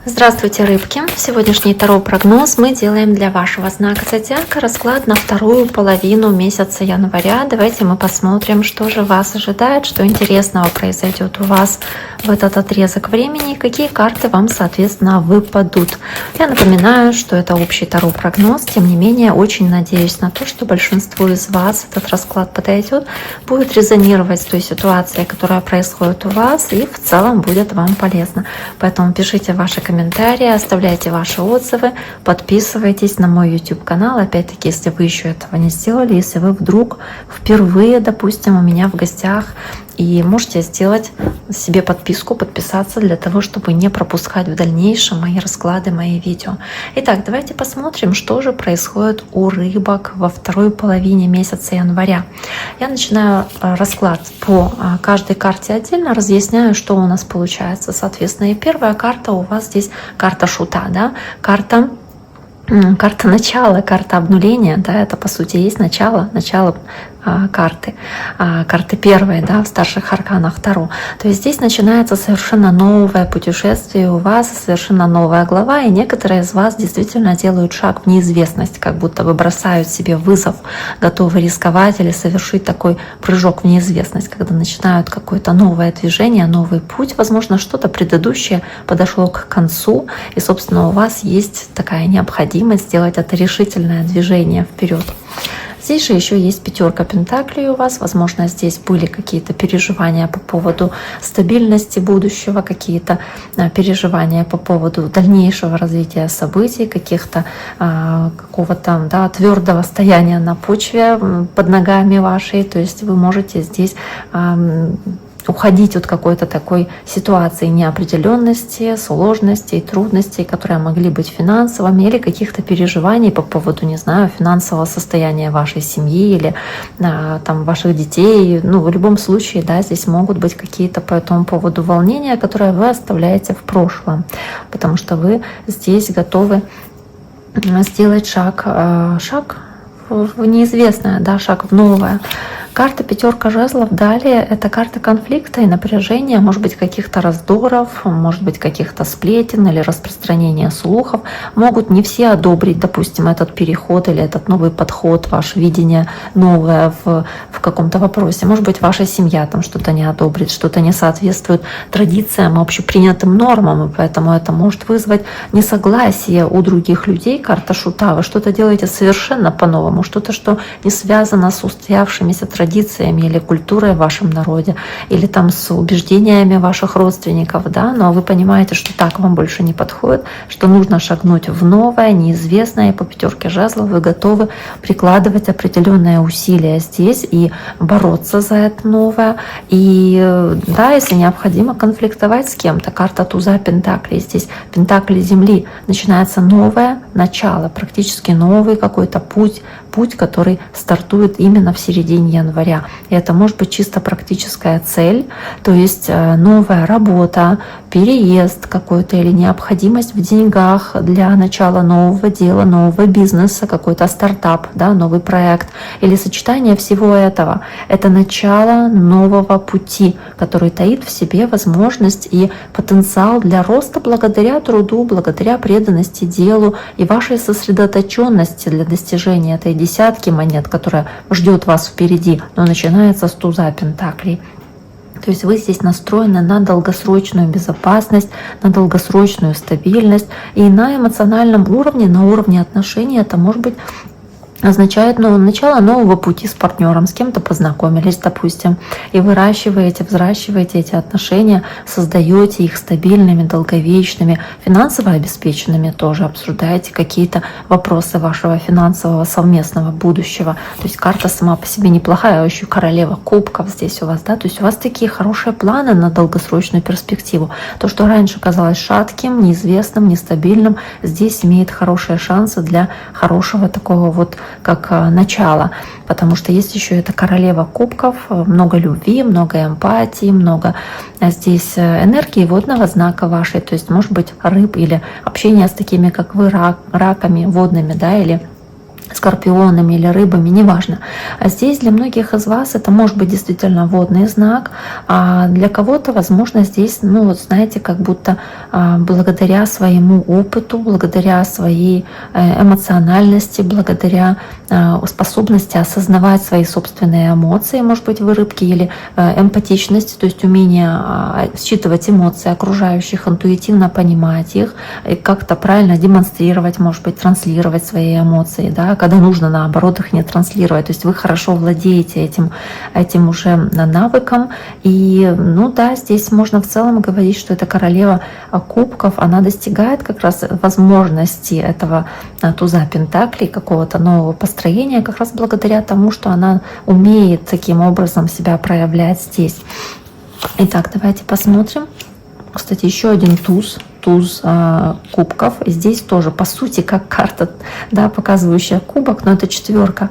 Здравствуйте, рыбки! Сегодняшний таро-прогноз мы делаем для вашего знака зодиака. Расклад на вторую половину месяца января. Давайте мы посмотрим, что же вас ожидает, что интересного произойдет у вас в этот отрезок времени, какие карты вам, соответственно, выпадут. Я напоминаю, что это общий таро-прогноз. Тем не менее, очень надеюсь на то, что большинству из вас этот расклад подойдет, будет резонировать с той ситуацией, которая происходит у вас, и в целом будет вам полезно. Поэтому пишите ваши комментарии, оставляйте ваши отзывы, подписывайтесь на мой YouTube канал. Опять-таки, если вы еще этого не сделали, если вы вдруг впервые, допустим, у меня в гостях, и можете сделать себе подписку, подписаться для того, чтобы не пропускать в дальнейшем мои расклады, мои видео. Итак, давайте посмотрим, что же происходит у рыбок во второй половине месяца января. Я начинаю расклад по каждой карте отдельно, разъясняю, что у нас получается. Соответственно, и первая карта у вас здесь карта шута, да, карта начала, карта обнуления, да, это по сути есть начало карты первой, да, в старших арканах Таро. То есть здесь начинается совершенно новое путешествие у вас, совершенно новая глава, и некоторые из вас действительно делают шаг в неизвестность, как будто бы бросают себе вызов, готовы рисковать или совершить такой прыжок в неизвестность, когда начинают какое-то новое движение, новый путь, возможно, что-то предыдущее подошло к концу, и, собственно, у вас есть такая необходимость сделать это решительное движение вперед. Здесь же еще есть пятерка пентаклей у вас. Возможно, здесь были какие-то переживания по поводу стабильности будущего, какие-то переживания по поводу дальнейшего развития событий, каких-то какого-то, да, твердого стояния на почве под ногами вашей. То есть вы можете здесь уходить от какой-то такой ситуации неопределенности, сложностей, трудностей, которые могли быть финансовыми, или каких-то переживаний по поводу, не знаю, финансового состояния вашей семьи или там ваших детей. Ну, в любом случае, да, здесь могут быть какие-то по этому поводу волнения, которые вы оставляете в прошлом, потому что вы здесь готовы сделать шаг в неизвестное, да, шаг в новое. Карта пятерка жезлов далее — это карта конфликта и напряжения, может быть, каких-то раздоров, может быть, каких-то сплетен или распространения слухов. Могут не все одобрить, допустим, этот переход или этот новый подход, ваше видение новое в каком-то вопросе. Может быть, ваша семья там что-то не одобрит, что-то не соответствует традициям, общепринятым нормам, и поэтому это может вызвать несогласие у других людей. Карта шута. Вы что-то делаете совершенно по-новому, что-то, что не связано с устоявшимися традициями или культурой в вашем народе, или там с убеждениями ваших родственников, да, но вы понимаете, что так вам больше не подходит, что нужно шагнуть в новое, неизвестное, и по пятерке жезлов вы готовы прикладывать определенные усилия здесь и бороться за это новое, и да, если необходимо, конфликтовать с кем-то. Карта туза пентаклей, здесь пентакли земли, начинается новое начало, практически новый какой-то путь, который стартует именно в середине января. И это может быть чисто практическая цель, то есть новая работа, переезд какой-то или необходимость в деньгах для начала нового дела, нового бизнеса, какой-то стартап, да, новый проект или сочетание всего этого. Это начало нового пути, который таит в себе возможность и потенциал для роста благодаря труду, благодаря преданности делу и вашей сосредоточенности для достижения этой десятки монет, которая ждет вас впереди, но начинается с туза пентаклей. То есть вы здесь настроены на долгосрочную безопасность, на долгосрочную стабильность, и на эмоциональном уровне, на уровне отношений это может быть означает начало нового пути с партнером, с кем-то познакомились, допустим, и выращиваете, взращиваете эти отношения, создаете их стабильными, долговечными, финансово обеспеченными тоже, обсуждаете какие-то вопросы вашего финансового совместного будущего. То есть карта сама по себе неплохая, а еще королева кубков здесь у вас, да, то есть у вас такие хорошие планы на долгосрочную перспективу. То, что раньше казалось шатким, неизвестным, нестабильным, здесь имеет хорошие шансы для хорошего такого вот как начало, потому что есть еще эта королева кубков, много любви, много эмпатии, много здесь энергии водного знака вашей, то есть может быть рыб или общение с такими, как вы, раками водными, да, или скорпионами или рыбами, неважно. А здесь для многих из вас это может быть действительно водный знак, а для кого-то, возможно, здесь, ну вот знаете, как будто благодаря своему опыту, благодаря своей эмоциональности, благодаря способности осознавать свои собственные эмоции, может быть, вы рыбки, или эмпатичность, то есть умение считывать эмоции окружающих, интуитивно понимать их, и как-то правильно демонстрировать, может быть, транслировать свои эмоции, да, когда нужно, наоборот, их не транслировать. То есть вы хорошо владеете этим уже навыком. И, ну да, здесь можно в целом говорить, что эта королева кубков, она достигает как раз возможности этого туза пентаклей, какого-то нового построения, как раз благодаря тому, что она умеет таким образом себя проявлять здесь. Итак, давайте посмотрим. Кстати, еще один туз кубков. Здесь тоже, по сути, как карта, да, показывающая кубок, но это четверка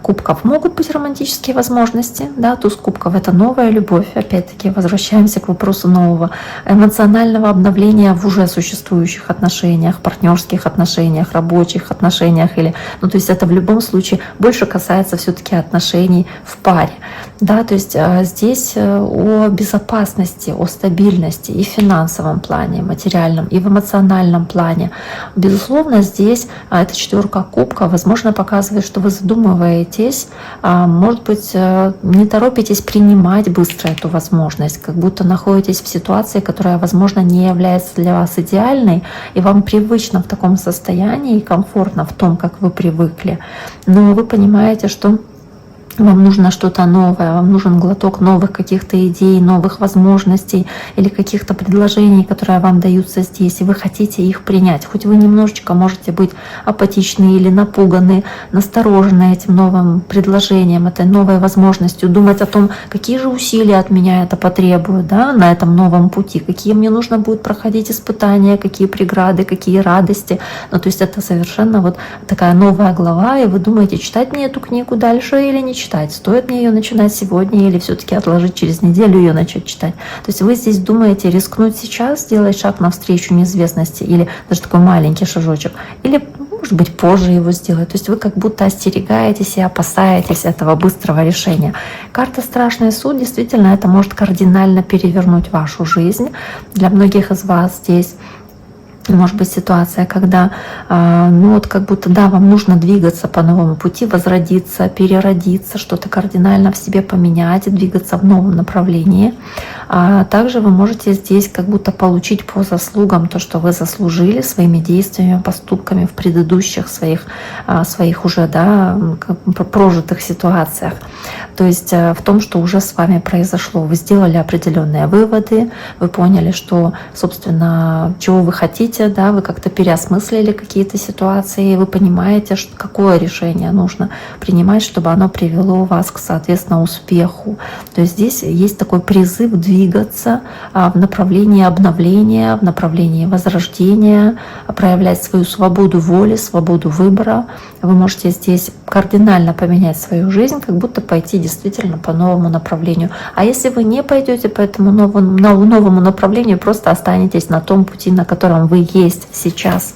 кубков. Могут быть романтические возможности, да, туз кубков — это новая любовь. Опять-таки, возвращаемся к вопросу нового эмоционального обновления в уже существующих отношениях, партнерских отношениях, рабочих отношениях, или, ну, то есть это в любом случае больше касается все-таки отношений в паре, да, то есть здесь о безопасности, о стабильности и в финансовом плане, материальном, и в эмоциональном плане. Безусловно, здесь эта четверка кубка, возможно, показывает, что вы задумываетесь, может быть, не торопитесь принимать быстро эту возможность, как будто находитесь в ситуации, которая, возможно, не является для вас идеальной, и вам привычно в таком состоянии и комфортно в том, как вы привыкли. Но вы понимаете, что вам нужно что-то новое, вам нужен глоток новых каких-то идей, новых возможностей или каких-то предложений, которые вам даются здесь, и вы хотите их принять. Хоть вы немножечко можете быть апатичны или напуганы, насторожены этим новым предложением, этой новой возможностью, думать о том, какие же усилия от меня это потребует, да, на этом новом пути, какие мне нужно будет проходить испытания, какие преграды, какие радости. Ну, то есть это совершенно вот такая новая глава, и вы думаете, читать мне эту книгу дальше или не читать, стоит мне ее начинать сегодня или все-таки отложить через неделю ее начать читать. То есть вы здесь думаете рискнуть сейчас, сделать шаг навстречу неизвестности или даже такой маленький шажочек, или, может быть, позже его сделать. То есть вы как будто остерегаетесь и опасаетесь этого быстрого решения. Карта «Страшный суд» действительно это может кардинально перевернуть вашу жизнь. Для многих из вас здесь может быть ситуация, когда, ну вот как будто, да, вам нужно двигаться по новому пути, возродиться, переродиться, что-то кардинально в себе поменять и двигаться в новом направлении. А также вы можете здесь как будто получить по заслугам то, что вы заслужили своими действиями, поступками в предыдущих своих уже, да, прожитых ситуациях. То есть в том, что уже с вами произошло. Вы сделали определенные выводы, вы поняли, что, собственно, чего вы хотите, да, вы как-то переосмыслили какие-то ситуации, и вы понимаете, какое решение нужно принимать, чтобы оно привело вас к, соответственно, успеху. То есть здесь есть такой призыв двигаться в направлении обновления, в направлении возрождения, проявлять свою свободу воли, свободу выбора. Вы можете здесь кардинально поменять свою жизнь, как будто пойти действительно по новому направлению. А если вы не пойдете по этому новому направлению, просто останетесь на том пути, на котором вы есть сейчас.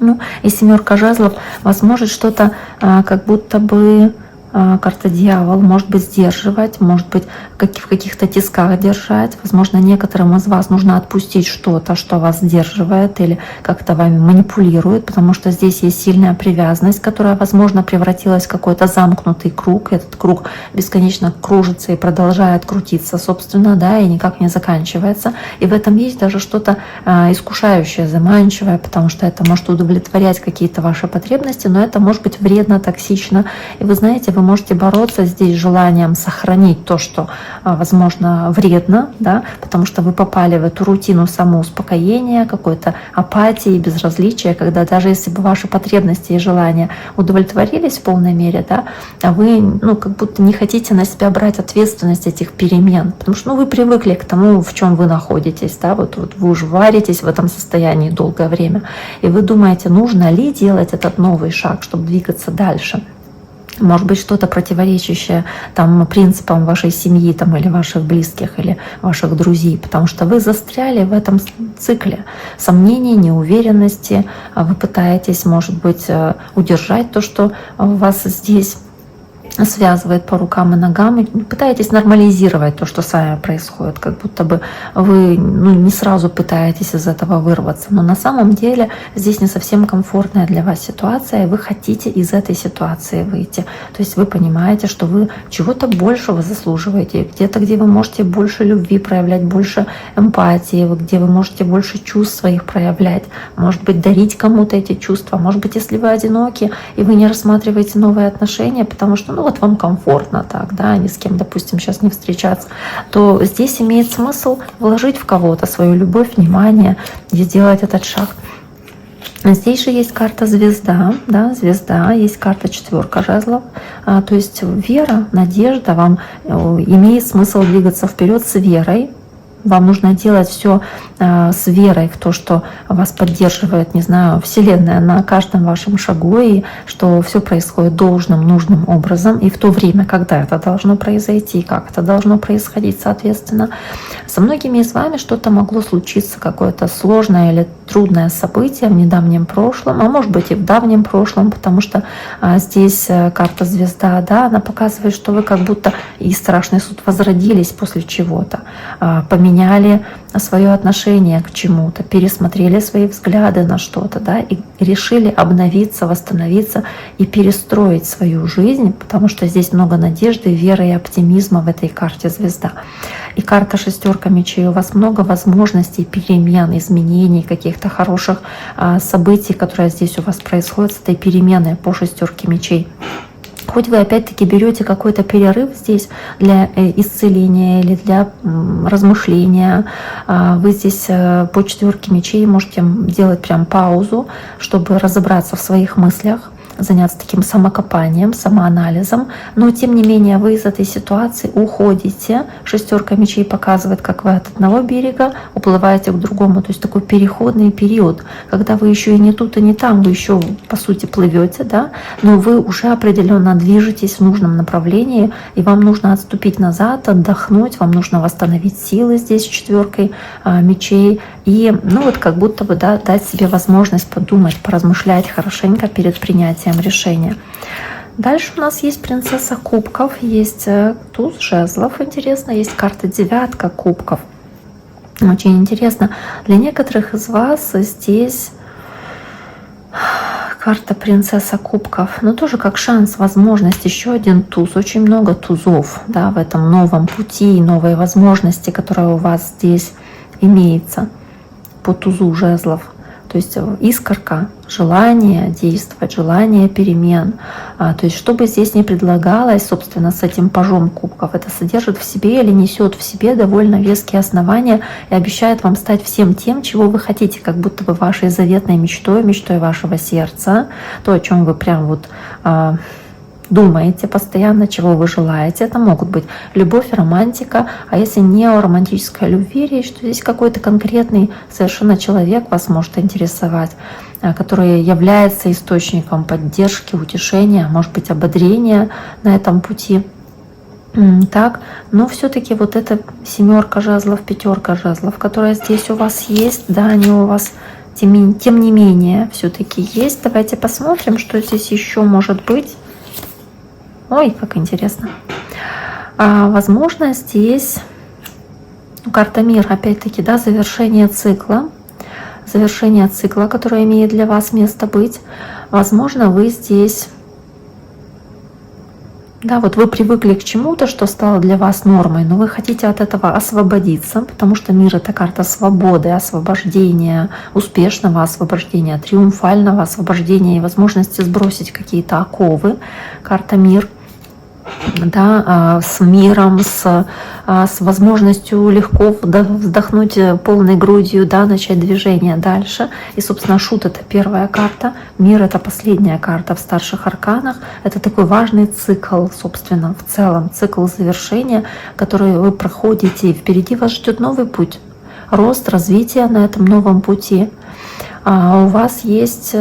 Ну, и семерка жезлов вас может что-то как будто бы карта дьявол, может быть, сдерживать, может быть, в каких-то тисках держать. Возможно, некоторым из вас нужно отпустить что-то, что вас сдерживает или как-то вами манипулирует, потому что здесь есть сильная привязанность, которая, возможно, превратилась в какой-то замкнутый круг. Этот круг бесконечно кружится и продолжает крутиться, собственно, да, и никак не заканчивается. И в этом есть даже что-то искушающее, заманчивое, потому что это может удовлетворять какие-то ваши потребности, но это может быть вредно, токсично. И вы знаете, вы можете бороться здесь желанием сохранить то, что, возможно, вредно, да, потому что вы попали в эту рутину самоуспокоения, какой-то апатии, безразличия, когда даже если бы ваши потребности и желания удовлетворились в полной мере, да, а вы, ну, как будто не хотите на себя брать ответственность этих перемен, потому что, ну, вы привыкли к тому, в чем вы находитесь, да, вот вы уже варитесь в этом состоянии долгое время, и вы думаете, нужно ли делать этот новый шаг, чтобы двигаться дальше. может быть, что-то противоречащее там принципам вашей семьи там, или ваших близких, или ваших друзей, потому что вы застряли в этом цикле сомнений, неуверенности, вы пытаетесь, может быть, удержать то, что вас здесь связывает по рукам и ногам, и пытаетесь нормализировать то, что с вами происходит, как будто бы вы не сразу пытаетесь из этого вырваться, но на самом деле здесь не совсем комфортная для вас ситуация, и вы хотите из этой ситуации выйти. То есть вы понимаете, что вы чего-то большего заслуживаете, где-то, где вы можете больше любви проявлять, больше эмпатии, где вы можете больше чувств своих проявлять, может быть, дарить кому-то эти чувства, может быть, если вы одиноки и вы не рассматриваете новые отношения, потому что вот вам комфортно так, да, ни с кем, допустим, сейчас не встречаться, то здесь имеет смысл вложить в кого-то свою любовь, внимание и сделать этот шаг. Здесь же есть карта звезда, да, звезда, есть карта 4 жезлов, то есть вера, надежда, вам имеет смысл двигаться вперед с верой. Вам нужно делать все с верой в то, что вас поддерживает, не знаю, Вселенная на каждом вашем шагу, и что все происходит должным, нужным образом, и в то время, когда это должно произойти, как это должно происходить, соответственно. Со многими из вами что-то могло случиться, какое-то сложное или трудное событие в недавнем прошлом, а может быть и в давнем прошлом, потому что здесь карта звезда, да, она показывает, что вы как будто и страшный суд возродились после чего-то, поменяли свое отношение к чему-то, пересмотрели свои взгляды на что-то, да, и решили обновиться, восстановиться и перестроить свою жизнь, потому что здесь много надежды, веры и оптимизма в этой карте звезда. И карта 6 мечей, у вас много возможностей, перемен, изменений, каких-то хороших событий, которые здесь у вас происходят с этой переменой по 6 мечей. Хоть вы опять-таки берете какой-то перерыв здесь для исцеления или для размышления, вы здесь по 4 мечей можете делать прям паузу, чтобы разобраться в своих мыслях, заняться таким самокопанием, самоанализом, но тем не менее вы из этой ситуации уходите. 6 мечей показывает, как вы от одного берега уплываете к другому, то есть такой переходный период, когда вы еще и не тут, и не там, вы еще по сути плывете, да, но вы уже определенно движетесь в нужном направлении, и вам нужно отступить назад, отдохнуть, вам нужно восстановить силы здесь 4 мечей, и вот как будто бы, да, дать себе возможность подумать, поразмышлять хорошенько перед принятием решения. Дальше у нас есть принцесса кубков, есть туз жезлов, интересно, есть карта 9 кубков. Очень интересно. Для некоторых из вас здесь карта принцесса кубков, но тоже как шанс, возможность, еще один туз, очень много тузов, да, в этом новом пути, новой возможности, которая у вас здесь имеется по тузу жезлов. То есть искорка, желание действовать, желание перемен. То есть что бы здесь ни предлагалось, собственно, с этим пажом кубков, это содержит в себе или несет в себе довольно веские основания и обещает вам стать всем тем, чего вы хотите, как будто бы вашей заветной мечтой, мечтой вашего сердца, то, о чем вы прям вот думаете постоянно, чего вы желаете. Это могут быть любовь, романтика, а если не о романтической любви речь, то здесь какой-то конкретный совершенно человек вас может интересовать, который является источником поддержки, утешения, может быть, ободрения на этом пути. Так, но все-таки вот эта 7 жезлов, 5 жезлов, которая здесь у вас есть, да, они у вас тем не менее все-таки есть. Давайте посмотрим, что здесь еще может быть. Ой, как интересно. Возможно, здесь карта мира, опять-таки, да, завершение цикла, которое имеет для вас место быть. Возможно, вы здесь, да, вот вы привыкли к чему-то, что стало для вас нормой, но вы хотите от этого освободиться, потому что мир — это карта свободы, освобождения, успешного освобождения, триумфального освобождения и возможности сбросить какие-то оковы. Карта мир. Да, с миром, с возможностью легко вздохнуть полной грудью, да, начать движение дальше. И, собственно, шут — это первая карта, мир — это последняя карта в старших арканах. Это такой важный цикл, собственно, в целом, цикл завершения, который вы проходите, и впереди вас ждет новый путь, рост, развитие на этом новом пути. У вас есть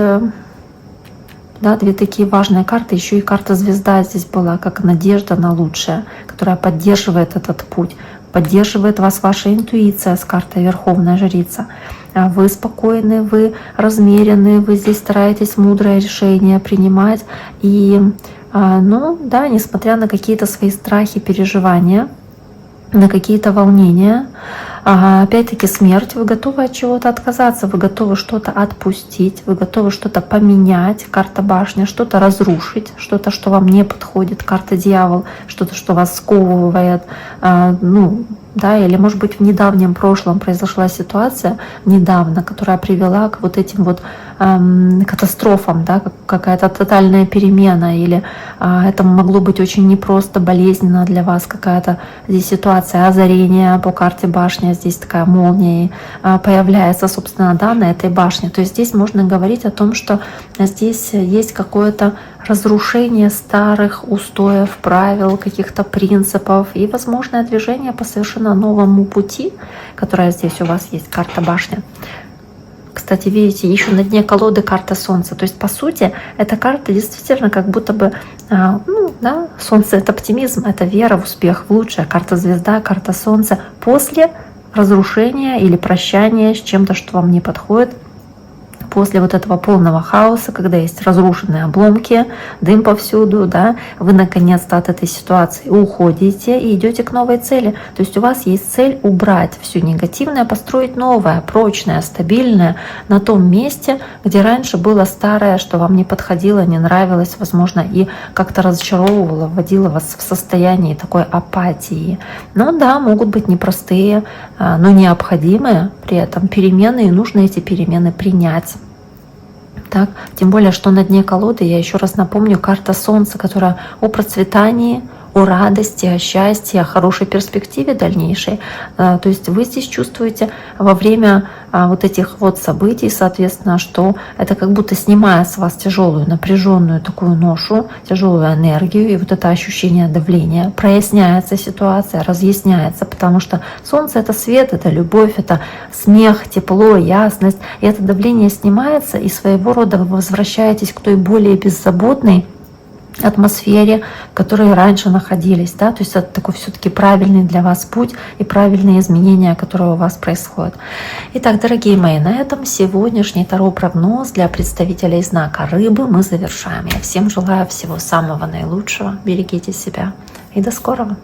Да, две такие важные карты. Еще и карта звезда здесь была, как надежда на лучшее, которая поддерживает этот путь. Поддерживает вас ваша интуиция с картой Верховная Жрица. Вы спокойны, вы размерены, вы здесь стараетесь мудрое решение принимать. И, ну да, несмотря на какие-то свои страхи, переживания, на какие-то волнения, опять-таки смерть, вы готовы от чего-то отказаться, вы готовы что-то отпустить, вы готовы что-то поменять, карта башня, что-то разрушить, что-то, что вам не подходит, карта дьявол, что-то, что вас сковывает, ну, да, или, может быть, в недавнем прошлом произошла ситуация, недавно, которая привела к вот этим вот катастрофам, да, какая-то тотальная перемена, или это могло быть очень непросто, болезненно для вас какая-то здесь ситуация озарения по карте башня, здесь такая молния появляется, собственно, да, на этой башне. То есть здесь можно говорить о том, что здесь есть какое-то разрушение старых устоев, правил, каких-то принципов и возможное движение по совершенно новому пути, которое здесь у вас есть, карта башня. Кстати, видите, еще на дне колоды карта Солнца. То есть, по сути, эта карта действительно как будто бы, ну, да, Солнце — это оптимизм, это вера в успех, в лучшее. Карта Звезда, карта Солнца. После разрушения или прощания с чем-то, что вам не подходит, после вот этого полного хаоса, когда есть разрушенные обломки, дым повсюду, да, вы наконец-то от этой ситуации уходите и идете к новой цели. То есть у вас есть цель убрать все негативное, построить новое, прочное, стабильное на том месте, где раньше было старое, что вам не подходило, не нравилось, возможно, и как-то разочаровывало, вводило вас в состояние такой апатии. Но да, могут быть непростые, но необходимые при этом перемены, и нужно эти перемены принять. Так, тем более, что на дне колоды, я еще раз напомню, карта Солнца, которая о процветании, о радости, о счастье, о хорошей перспективе дальнейшей. То есть вы здесь чувствуете во время вот этих вот событий, соответственно, что это как будто снимает с вас тяжелую, напряженную такую ношу, тяжелую энергию, и вот это ощущение давления. Проясняется ситуация, разъясняется, потому что Солнце — это свет, это любовь, это смех, тепло, ясность. И это давление снимается, и своего рода вы возвращаетесь к той более беззаботной атмосфере, в которой раньше находились, да, то есть это такой все-таки правильный для вас путь и правильные изменения, которые у вас происходят. Итак, дорогие мои, на этом сегодняшний таро-прогноз для представителей знака Рыбы мы завершаем. Я всем желаю всего самого наилучшего, берегите себя и до скорого!